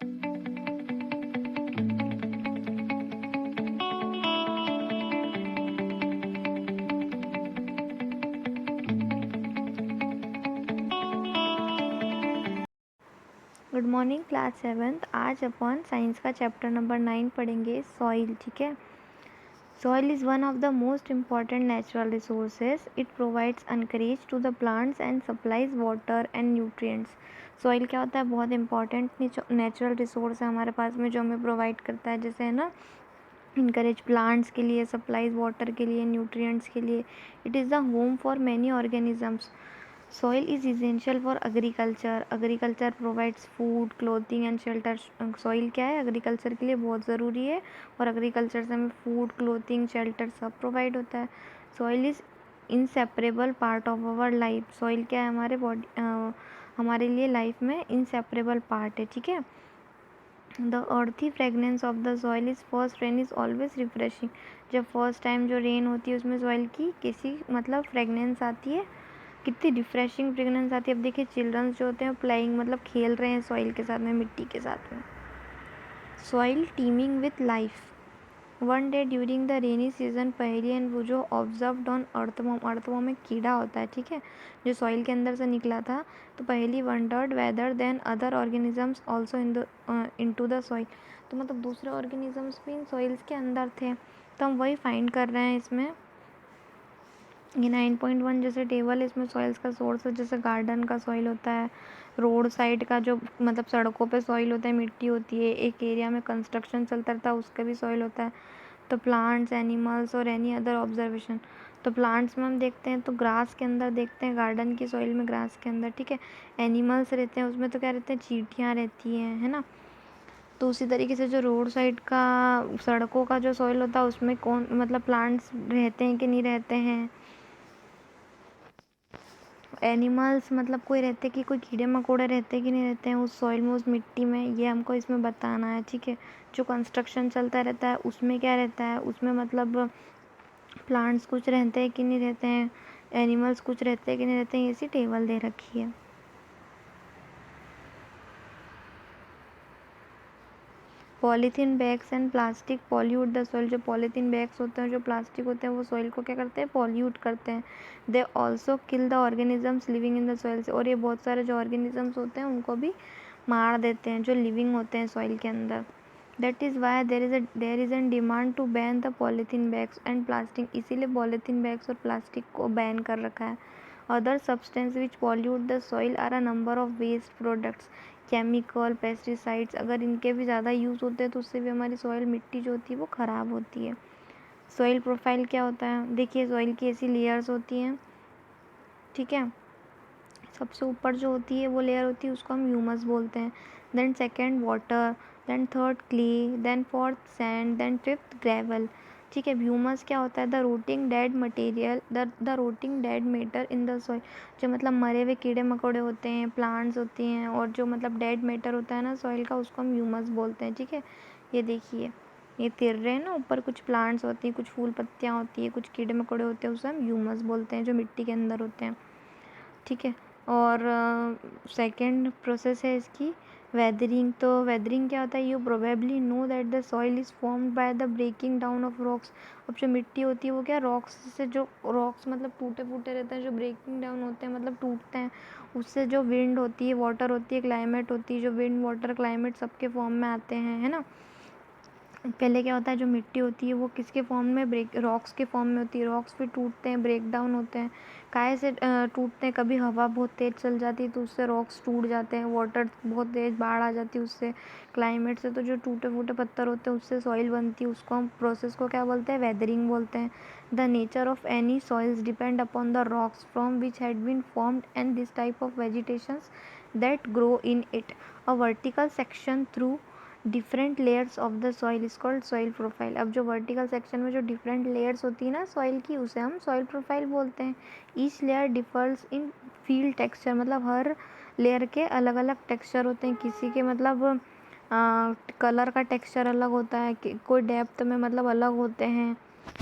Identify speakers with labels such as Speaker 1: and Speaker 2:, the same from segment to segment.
Speaker 1: Good morning class 7th। आज अपन science का चैप्टर नंबर 9 पढ़ेंगे, सॉइल। ठीक है। Soil is one of the most important natural resources. It provides anchorage to the plants and supplies water and nutrients. Soil क्या होता है? बहुत इंपॉर्टेंट नेचुरल रिसोर्स है हमारे पास में, जो हमें प्रोवाइड करता है, जैसे है ना, इनकरेज प्लांट्स के लिए, सप्लाइज वाटर के लिए, न्यूट्रिएंट्स के लिए। It is the home for many organisms. Soil is essential for agriculture. Agriculture provides food, clothing and shelter. Soil क्या है? एग्रीकल्चर के लिए बहुत ज़रूरी है, और एग्रीकल्चर से हमें फूड, क्लोथिंग, शेल्टर सब प्रोवाइड होता है। Soil is inseparable part of our life. Soil क्या है? हमारे बॉडी, हमारे लिए लाइफ में इनसेपरेबल पार्ट है। ठीक है। द अर्थी fragrance of the soil is first rain is always refreshing. जब फर्स्ट टाइम जो रेन होती है उसमें सॉइल की कैसी मतलब फ्रेगनेंस आती है, कितनी रिफ्रेशिंग फ्रेगनेंस आती है। अब देखिए, चिल्ड्रंस जो होते हैं प्लेइंग मतलब खेल रहे हैं सॉइल के साथ में, मिट्टी के साथ में। Soil teeming with life. One day during the rainy season, पहली एंड वो जो ऑब्जर्व्ड ऑन अर्थवॉर्म। अर्थवॉर्म एक कीड़ा होता है, ठीक है, जो सॉइल के अंदर से निकला था। तो पहली wondered weather then other organisms also into the soil. तो मतलब दूसरे ऑर्गेनिजम्स भी इन सॉइल्स के अंदर थे, तो हम वही फाइंड कर रहे हैं इसमें। ये 9.1 जैसे टेबल है, इसमें सॉइल्स का सोर्स है। जैसे गार्डन का सॉइल होता है, रोड साइड का जो मतलब सड़कों पे सॉइल होता है, मिट्टी होती है। एक एरिया में कंस्ट्रक्शन चलता रहता है, उसका भी सॉइल होता है। तो प्लांट्स, एनिमल्स और एनी अदर ऑब्जर्वेशन। तो प्लांट्स में हम देखते हैं तो ग्रास के अंदर देखते हैं, गार्डन की सॉइल में ग्रास के अंदर, ठीक है। एनिमल्स रहते हैं उसमें, तो क्या रहते हैं? चींटियाँ रहती हैं, है ना। तो उसी तरीके से जो रोड साइड का, सड़कों का जो सॉइल होता है, उसमें कौन मतलब प्लांट्स रहते हैं कि नहीं रहते हैं। एनिमल्स मतलब कोई रहते कि कोई कीड़े मकोड़े रहते कि नहीं रहते हैं उस सॉइल में, उस मिट्टी में, ये हमको इसमें बताना है। ठीक है। जो कंस्ट्रक्शन चलता रहता है उसमें क्या रहता है, उसमें मतलब प्लांट्स कुछ रहते हैं कि नहीं रहते हैं, एनिमल्स कुछ रहते हैं कि नहीं रहते हैं, ऐसी टेबल दे रखी है। Polythene bags and plastic pollute the soil. जो पॉलीथीन बैग्स होते हैं, जो प्लास्टिक होते हैं, वो सॉइल को क्या करते हैं? पॉल्यूट करते हैं। They also kill the organisms living in the soil. और ये बहुत सारे जो ऑर्गेनिजम्स होते हैं उनको भी मार देते हैं, जो लिविंग होते हैं सॉइल के अंदर। That is why there is an demand to ban the polythene bags and plastic. इसीलिए पॉलीथीन बैग्स और प्लास्टिक को बैन कर रखा है। Other substance which pollute the soil are a number of waste products, chemical, pesticides. अगर इनके भी ज़्यादा यूज़ होते हैं तो उससे भी हमारी सॉइल, मिट्टी जो होती है वो ख़राब होती है। सॉइल प्रोफाइल क्या होता है? देखिए, सॉइल की ऐसी लेयर्स होती हैं, ठीक है। सबसे ऊपर जो होती है वो लेयर होती है, उसको हम ह्यूमस बोलते हैं। Then second water, then third clay, then fourth sand, then fifth gravel. ठीक है। ह्यूमस क्या होता है? The rotting dead material, the rotting dead matter in the soil. जो मतलब मरे हुए कीड़े मकोड़े होते हैं, प्लांट्स होती हैं, और जो मतलब डेड मैटर होता है ना सॉइल का, उसको हम ह्यूमस बोलते हैं। ठीक है। ये देखिए, ये तिर रहे हैं ना ऊपर, कुछ प्लांट्स होती हैं, कुछ फूल पत्तियाँ होती है, कुछ कीड़े मकोड़े होते हैं, उसे हम ह्यूमस बोलते हैं, जो मिट्टी के अंदर होते हैं। ठीक है। और सेकंड प्रोसेस है इसकी वेदरिंग। तो वेदरिंग क्या होता है? You probably know that the soil is formed by the breaking down of rocks. अब जो मिट्टी होती है वो क्या, रॉक्स से, जो रॉक्स मतलब टूटे फूटे रहते हैं, जो ब्रेकिंग डाउन होते हैं मतलब टूटते हैं, उससे जो विंड होती है, वाटर होती है, क्लाइमेट होती है, जो विंड, वाटर, क्लाइमेट सबके फॉर्म में आते हैं, है ना। पहले क्या होता है, जो मिट्टी होती है वो किसके फॉर्म में, ब्रेक रॉक्स के फॉर्म में होती है। रॉक्स फिर टूटते हैं, ब्रेक डाउन होते हैं। काहे से टूटते हैं? कभी हवा बहुत तेज़ चल जाती है तो उससे रॉक्स टूट जाते हैं, वाटर बहुत तेज़ बाढ़ आ जाती है उससे, क्लाइमेट से तो जो टूटे फूटे पत्थर होते हैं उससे सॉइल बनती है। उसको हम प्रोसेस को क्या बोलते हैं? वेदरिंग बोलते हैं। The nature of any soils depend upon the rocks from which had been formed and this type of vegetations that grow in it. A vertical section through different layers of the soil is called soil profile. अब जो vertical section में जो different layers होती है ना soil की, उसे हम सॉइल प्रोफाइल बोलते हैं। ईच लेयर डिफर्स इन फील्ड टेक्सचर। मतलब हर लेयर के अलग अलग टेक्सचर होते हैं। किसी के मतलब कलर का टेक्सचर अलग होता है, कोई डेप्थ में मतलब अलग होते हैं,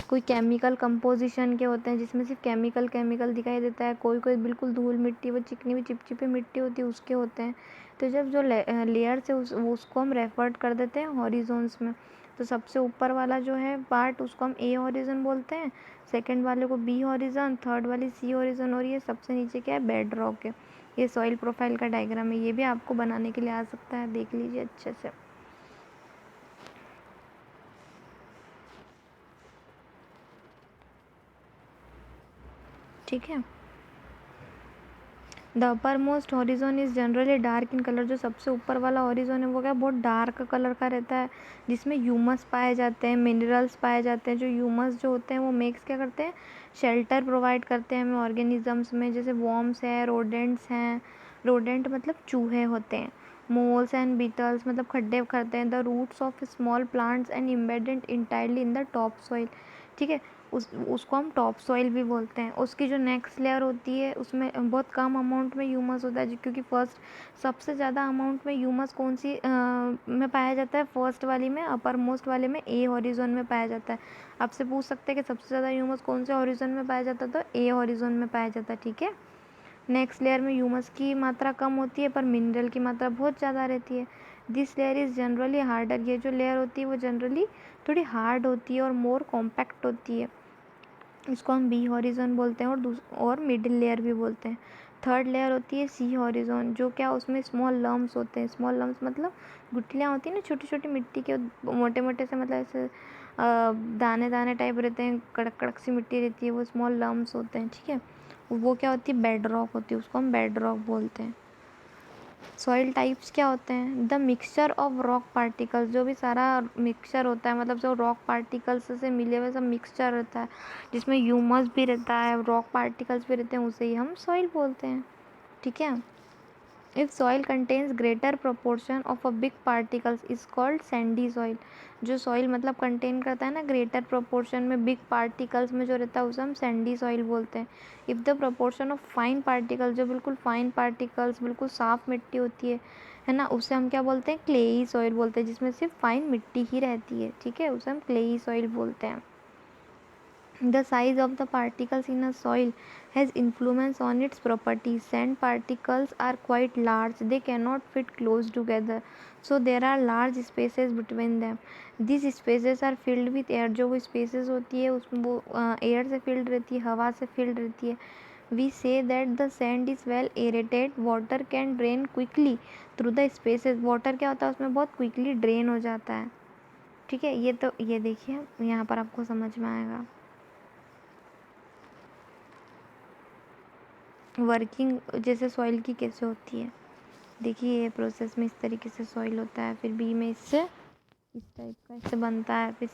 Speaker 1: कोई केमिकल कंपोजिशन के होते हैं जिसमें सिर्फ केमिकल केमिकल दिखाई देता है, कोई कोई बिल्कुल धूल मिट्टी, वो चिकनी भी चिपचिपी मिट्टी होती है उसके होते हैं। तो जब जो लेयर्स है उसको हम रेफर्ड कर देते हैं हॉरिजॉन्स में। तो सबसे ऊपर वाला जो है पार्ट उसको हम ए हॉरिजॉन बोलते हैं, सेकंड वाले को बी हॉरिजॉन, थर्ड वाली सी हॉरिजॉन, और ये सबसे नीचे क्या है, बेड रॉक है। ये सॉइल प्रोफाइल का डायग्राम है, ये भी आपको बनाने के लिए आ सकता है, देख लीजिए अच्छे से। ठीक है। The upper most horizon is generally dark in colour. जो सबसे ऊपर वाला हॉरिजॉन है वो क्या बहुत डार्क कलर का रहता है, जिसमें ह्यूमस पाए जाते हैं, मिनरल्स पाए जाते हैं। जो ह्यूमस जो होते हैं वो मेक्स क्या करते हैं, शेल्टर प्रोवाइड करते हैं हमें ऑर्गेनिजम्स में, जैसे वॉर्म्स है, रोडेंट्स हैं, रोडेंट मतलब चूहे होते हैं, मोल्स एंड बीटल्स मतलब खड्डे करते हैं, the roots of small plants and embedded entirely in the top soil. ठीक है, उसको हम टॉप सॉइल भी बोलते हैं। उसकी जो नेक्स्ट लेयर होती है उसमें बहुत कम अमाउंट में ह्यूमस होता है, क्योंकि फर्स्ट सबसे ज़्यादा अमाउंट में ह्यूमस कौन सी में पाया जाता है, फर्स्ट वाली में, अपर मोस्ट वाले में, ए हॉरिजॉन में पाया जाता है। आपसे पूछ सकते हैं कि सबसे ज़्यादा ह्यूमस कौन से हॉरिजॉन में पाया जाता है, तो ए हॉरिजॉन में पाया जाता है। ठीक है, नेक्स्ट लेयर में ह्यूमस की मात्रा कम होती है पर मिनरल की मात्रा बहुत ज़्यादा रहती है। This layer is generally harder. ये जो लेयर होती है वो जनरली थोड़ी हार्ड होती है और मोर कॉम्पैक्ट होती है। इसको हम बी हॉरिजॉन बोलते हैं और मिडिल लेयर भी बोलते हैं। थर्ड लेयर होती है सी हॉरिजॉन, जो क्या उसमें स्मॉल लम्स होते हैं। स्मॉल लम्स मतलब गुठलियाँ होती हैं ना छोटी छोटी मिट्टी के, मोटे मोटे से, मतलब ऐसे दाने दाने टाइप रहते हैं, कड़क कड़क सी मिट्टी रहती है, वो स्मॉल लम्स होते हैं। ठीक है, वो क्या होती है, बेड रॉक होती है, उसको हम बेड रॉक बोलते हैं। सॉइल टाइप्स क्या होते हैं, the mixture of rock particles. जो भी सारा मिक्सचर होता है, मतलब जो रॉक पार्टिकल्स से मिले हुए सब मिक्सचर रहता है, जिसमें ह्यूमस भी रहता है, रॉक पार्टिकल्स भी रहते हैं, उसे ही हम सॉइल बोलते हैं। ठीक है, if soil contains greater proportion of a big particles is called Sandy soil. जो सॉइल मतलब कंटेन करता है ना ग्रेटर प्रोपोर्शन में बिग पार्टिकल्स में जो रहता है उसे हम सैंडी सॉइल बोलते हैं। If the proportion of fine particle, जो बिल्कुल फाइन पार्टिकल्स बिल्कुल साफ मिट्टी होती है ना, उसे हम क्या बोलते हैं, क्लेई सॉइल बोलते हैं, जिसमें सिर्फ फाइन मिट्टी ही रहती है। ठीक है, उसे हम क्लेई सॉइल बोलते हैं। The size of the particles in a soil has influence on its properties. Sand particles are quite large. They cannot fit close together. So there are large spaces between them. These spaces are filled with air. जो वो spaces होती है उसमें वो air से filled रहती है, हवा से filled रहती है. We say that the sand is well aerated. Water can drain quickly through the spaces. Water क्या होता है उसमें बहुत quickly drain हो जाता है. ठीक है, ये देखिए यहाँ पर आपको समझ में आएगा वर्किंग जैसे सॉइल की कैसे होती है। देखिए ये प्रोसेस में इस तरीके से सॉइल होता है, फिर बी में इससे इस टाइप का इससे बनता है, फिर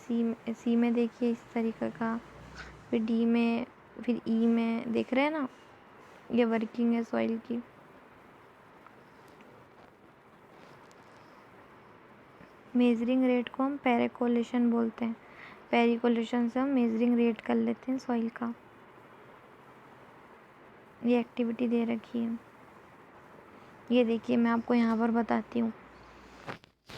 Speaker 1: सी में देखिए इस तरीके का, फिर डी में, फिर ई में, देख रहे हैं ना, ये वर्किंग है सॉइल की। मेजरिंग रेट को हम पेरिकोलेशन बोलते हैं। पेरिकोलेशन से हम मेजरिंग रेट कर लेते हैं सॉइल का। ये एक्टिविटी दे रखी है, ये देखिए मैं आपको यहाँ पर बताती हूँ।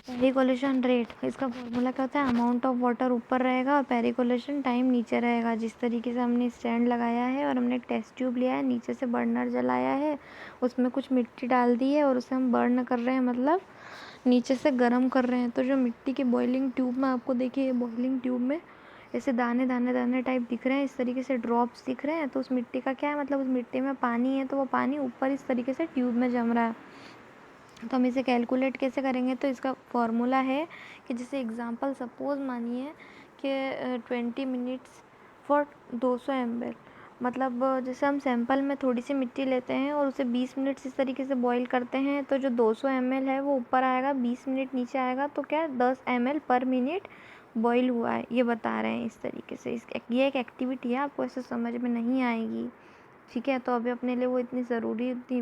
Speaker 1: पेरिकोलेशन रेट, इसका फॉर्मूला क्या होता है, अमाउंट ऑफ वाटर ऊपर रहेगा और पेरिकोलेशन टाइम नीचे रहेगा। जिस तरीके से हमने स्टैंड लगाया है और हमने टेस्ट ट्यूब लिया है, नीचे से बर्नर जलाया है, उसमें कुछ मिट्टी डाल दी है और उसे हम बर्न कर रहे हैं, मतलब नीचे से गर्म कर रहे हैं। तो जो मिट्टी के बॉइलिंग ट्यूब में आपको देखिए, बॉइलिंग ट्यूब में ऐसे दाने दाने दाने टाइप दिख रहे हैं, इस तरीके से ड्रॉप्स दिख रहे हैं, तो उस मिट्टी का क्या है, मतलब उस मिट्टी में पानी है, तो वो पानी ऊपर इस तरीके से ट्यूब में जम रहा है। तो हम इसे कैलकुलेट कैसे करेंगे, तो इसका फॉर्मूला है कि जैसे एग्जांपल सपोज मानिए कि 20 मिनट्स फॉर 200 ml, मतलब जैसे हम सैंपल में थोड़ी सी मिट्टी लेते हैं और उसे 20 मिनट्स इस तरीके से बॉईल करते हैं, तो जो 200 ml है वो ऊपर आएगा, 20 मिनट नीचे आएगा, तो क्या 10 ml पर मिनट बॉईल हुआ है, ये बता रहे हैं इस तरीके से। ये एक एक्टिविटी है, आपको ऐसे समझ में नहीं आएगी। ठीक है, तो अभी अपने लिए वो इतनी ज़रूरी, इतनी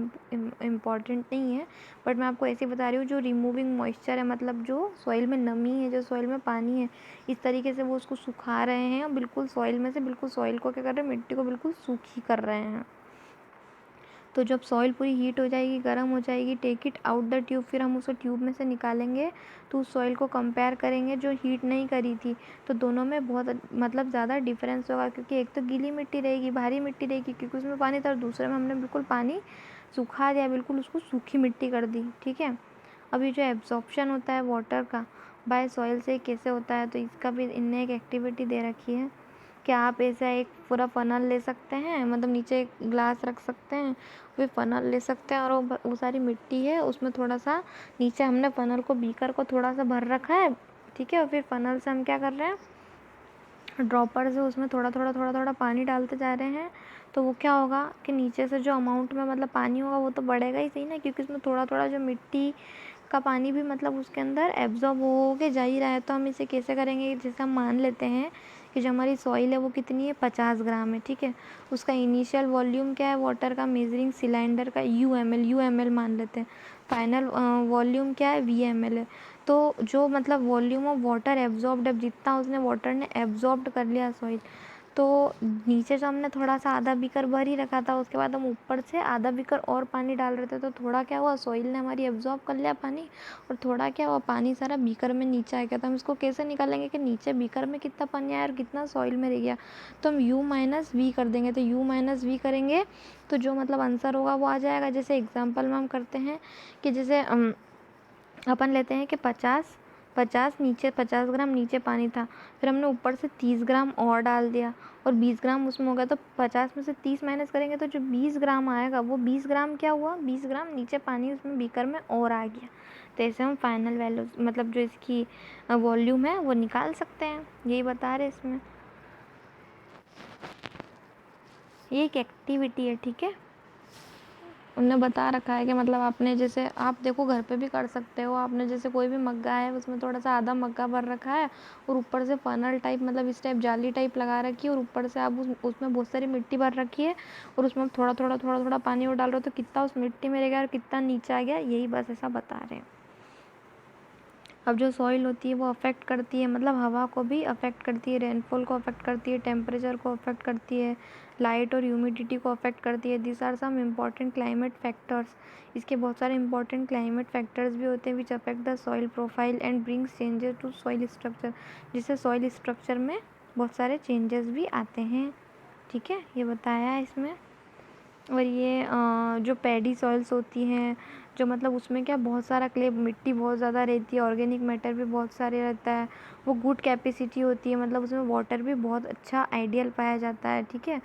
Speaker 1: इम्पॉर्टेंट नहीं है, बट मैं आपको ऐसे बता रही हूँ, जो रिमूविंग मॉइस्चर है, मतलब जो सॉइल में नमी है, जो सॉइल में पानी है, इस तरीके से वो उसको सुखा रहे हैं और बिल्कुल सॉइल में से बिल्कुल सॉइल को क्या कर रहे हैं, मिट्टी को बिल्कुल सूखी कर रहे हैं। तो जब सॉइल पूरी हीट हो जाएगी, गर्म हो जाएगी, take it out the tube, फिर हम उसको ट्यूब में से निकालेंगे तो उस सॉइल को कंपेयर करेंगे जो हीट नहीं करी थी, तो दोनों में बहुत मतलब ज़्यादा डिफरेंस होगा, क्योंकि एक तो गीली मिट्टी रहेगी, भारी मिट्टी रहेगी क्योंकि उसमें पानी था, और दूसरे में हमने बिल्कुल पानी सूखा दिया, बिल्कुल उसको सूखी मिट्टी कर दी। ठीक है, अभी जो एब्जॉर्प्शन होता है वाटर का बाय सॉइल से कैसे होता है, तो इसका भी इनने एक एक्टिविटी दे रखी है कि आप ऐसा एक पूरा फनल ले सकते हैं, मतलब नीचे एक ग्लास रख सकते हैं, वे फनल ले सकते हैं, और वो सारी मिट्टी है उसमें थोड़ा सा नीचे हमने फनल को बीकर को थोड़ा सा भर रखा है। ठीक है, और फिर फनल से हम क्या कर रहे हैं, ड्रॉपर से उसमें थोड़ा थोड़ा थोड़ा थोड़ा पानी डालते जा रहे हैं, तो वो क्या होगा कि नीचे से जो अमाउंट में मतलब पानी होगा वो तो बढ़ेगा ही सही ना, क्योंकि उसमें थोड़ा थोड़ा जो मिट्टी का पानी भी मतलब उसके अंदर एब्जॉर्ब हो के जा ही रहा है। तो हम इसे कैसे करेंगे, जैसे हम मान लेते हैं कि जो हमारी सॉइल है वो कितनी है, 50 ग्राम है। ठीक है, उसका इनिशियल वॉल्यूम क्या है वाटर का, मेजरिंग सिलेंडर का यू एम एल मान लेते हैं, फाइनल वॉल्यूम क्या है, VML है। तो जो मतलब वॉल्यूम ऑफ वाटर एब्जॉर्ब्ड है, जितना उसने वाटर ने एब्जॉर्ब्ड कर लिया सॉइल, तो नीचे जो हमने थोड़ा सा आधा बीकर भर ही रखा था, उसके बाद हम ऊपर से आधा बीकर और पानी डाल रहे थे, तो थोड़ा क्या हुआ, सॉइल ने हमारी एब्जॉर्ब कर लिया पानी, और थोड़ा क्या हुआ, पानी सारा बीकर में नीचे आ गया। तो हम इसको कैसे निकालेंगे कि नीचे बीकर में कितना पानी आया और कितना सॉइल में रह गया, तो हम U-V कर देंगे। तो U-V करेंगे तो जो मतलब आंसर होगा वो आ जाएगा। जैसे एग्जाम्पल में हम करते हैं कि जैसे अपन लेते हैं कि 50 ग्राम नीचे पानी था, फिर हमने ऊपर से 30 ग्राम और डाल दिया और 20 ग्राम उसमें हो गया, तो 50 में से 30 माइनस करेंगे तो जो 20 ग्राम आएगा वो 20 ग्राम क्या हुआ, 20 ग्राम नीचे पानी उसमें बीकर में और आ गया। तो ऐसे हम फाइनल वैल्यू मतलब जो इसकी वॉल्यूम है वो निकाल सकते हैं, यही बता रहे इसमें। ये एक एक्टिविटी है। ठीक है, उनने बता रखा है कि मतलब आपने जैसे आप देखो घर पे भी कर सकते हो, आपने जैसे कोई भी मग्गा है उसमें थोड़ा सा आधा मग्गा भर रखा है और ऊपर से फनल टाइप मतलब इस टाइप जाली टाइप लगा रखी है, और ऊपर से आप उसमें बहुत सारी मिट्टी भर रखी है और उसमें थोड़ा थोड़ा थोड़ा थोड़ा पानी और डाल रहे हो, तो कितना उस मिट्टी में रह गया और कितना नीचे आ गया, यही बस ऐसा बता रहे हैं। अब जो सॉइल होती है वो अफेक्ट करती है, मतलब हवा को भी अफेक्ट करती है, रेनफॉल को अफेक्ट करती है, टेम्परेचर को अफेक्ट करती है, लाइट और ह्यूमिडिटी को अफेक्ट करती है। This are some important climate factors. इसके बहुत सारे इंपॉर्टेंट क्लाइमेट फैक्टर्स भी होते हैं which affect the soil profile and brings changes to soil structure, जिससे सॉइल स्ट्रक्चर में बहुत सारे चेंजेस भी आते हैं। ठीक है, ये बताया है इसमें। और ये जो पैडी सॉइल्स होती हैं, जो मतलब उसमें क्या बहुत सारा क्ले मिट्टी बहुत ज़्यादा रहती है, ऑर्गेनिक मैटर भी बहुत सारे रहता है, वो गुड कैपेसिटी होती है, मतलब उसमें वाटर भी बहुत अच्छा आइडियल पाया जाता है। ठीक है,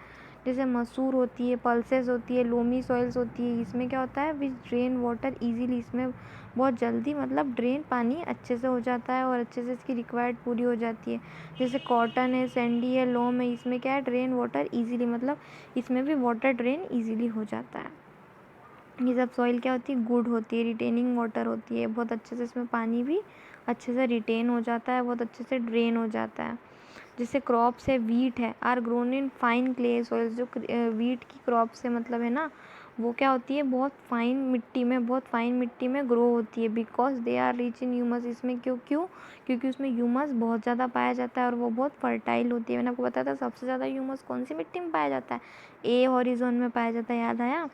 Speaker 1: जैसे मसूर होती है, पल्सेस होती है, लोमी सॉइल्स होती है, इसमें क्या होता है विच ड्रेन वाटर इजीली, इसमें बहुत जल्दी मतलब ड्रेन पानी अच्छे से हो जाता है और अच्छे से इसकी रिक्वायर्ड पूरी हो जाती है। जैसे कॉटन है, सैंडी है, लोम है, इसमें क्या है ड्रेन वाटर इजीली, मतलब इसमें भी वाटर ड्रेन इजीली हो जाता है। ये सब सॉइल क्या होती है, गुड होती है, रिटेनिंग वाटर होती है, बहुत अच्छे से इसमें पानी भी अच्छे से रिटेन हो जाता है, बहुत अच्छे से ड्रेन हो जाता है। जैसे क्रॉप्स है, वीट है, are grown in fine clay soils, जो वीट की क्रॉप से मतलब है ना, वो क्या होती है बहुत फाइन मिट्टी में, बहुत फाइन मिट्टी में ग्रो होती है, because they are rich in humus. इसमें क्यों क्यों क्योंकि उसमें ह्यूमस बहुत ज़्यादा पाया जाता है और वो बहुत फर्टाइल होती है। मैंने आपको बताया था सबसे ज़्यादा ह्यूमस कौन सी मिट्टी में पाया जाता है, ए हॉरिजॉन में पाया जाता है, याद आया।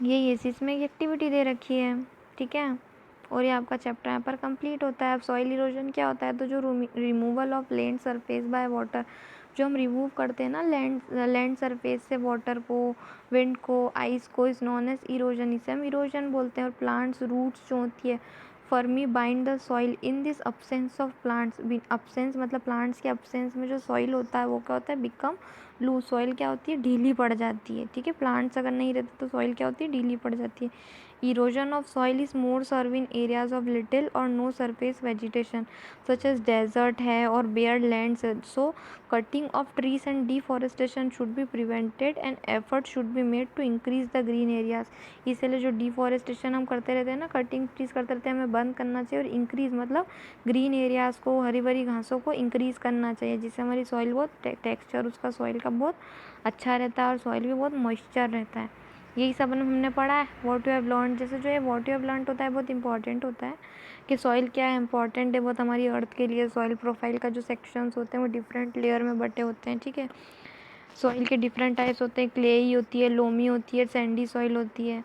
Speaker 1: यही इसमें एक एक्टिविटी दे रखी है। ठीक है, और ये आपका चैप्टर यहाँ पर कंप्लीट होता है। अब सॉइल इरोजन क्या होता है, तो जो removal of land surface by water, जो हम रिमूव करते हैं ना लैंड सरफेस से वाटर को, विंड को, आइस को, इज नॉन एज इरोजन, इसे हम इरोजन बोलते हैं। और प्लांट्स रूट्स जो होती है, Fermi bind the soil in this absence of plants, absence मतलब प्लांट्स के अब्सेंस में जो सॉइल होता है वो क्या होता है, बिकम लूज, सॉइल क्या होती है, ढीली पड़ जाती है। ठीक है, प्लांट्स अगर नहीं रहते तो सॉइल क्या होती है, ढीली पड़ जाती है। Erosion of soil is more severe in areas of little or no surface vegetation such as desert है और bare lands. So cutting of trees and deforestation should be prevented and effort should be made to increase the green areas. इसलिए जो deforestation हम करते रहते हैं ना, cutting trees करते रहते हैं, हमें बंद करना चाहिए और इंक्रीज मतलब ग्रीन एरियाज़ को, हरी भरी घासों को इंक्रीज़ करना चाहिए, जिससे हमारी सॉइल बहुत टेक्सचर उसका सॉइल का बहुत अच्छा रहता है और सॉइल भी बहुत मॉइस्चर रहता है। यही सब हमने पढ़ा है व्हाट यू हैव लर्न। जैसे जो ये व्हाट यू हैव लर्न होता है बहुत इंपॉर्टेंट होता है कि सॉइल क्या है, इंपॉर्टेंट है बहुत हमारी अर्थ के लिए। सॉइल प्रोफाइल का जो सेक्शंस होते हैं वो डिफरेंट लेयर में बटे होते हैं। ठीक है, सॉइल के डिफरेंट टाइप्स होते हैं, क्लेई होती है, लोमी होती है, सैंडी सॉइल होती है,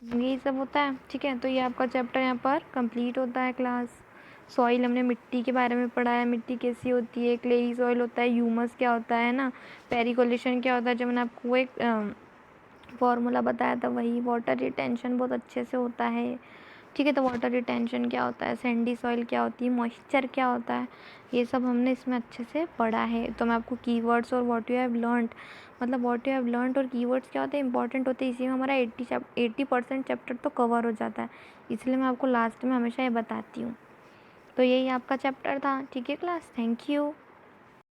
Speaker 1: यही सब होता है। ठीक है, तो ये आपका चैप्टर यहाँ पर कंप्लीट होता है क्लास। सॉइल हमने मिट्टी के बारे में पढ़ा है, मिट्टी कैसी होती है, क्लेई सॉइल होता है, ह्यूमस क्या होता है ना, पेरिकोलेशन क्या होता है, जब मैंने आपको एक फॉर्मूला बताया था वही, वाटर रिटेंशन बहुत अच्छे से होता है। ठीक है, तो वाटर रिटेंशन क्या होता है, सैंडी सॉइल क्या होती है, मॉइस्चर क्या होता है, ये सब हमने इसमें अच्छे से पढ़ा है। तो मैं आपको कीवर्ड्स और व्हाट यू हैव लर्नड, मतलब व्हाट यू हैव लर्नड और कीवर्ड्स क्या होते हैं, इंपॉर्टेंट होते हैं, इसी में हमारा 80% चैप्टर तो कवर हो जाता है, इसलिए मैं आपको लास्ट में हमेशा ये बताती हूँ। तो यही आपका चैप्टर था। ठीक है क्लास, थैंक यू।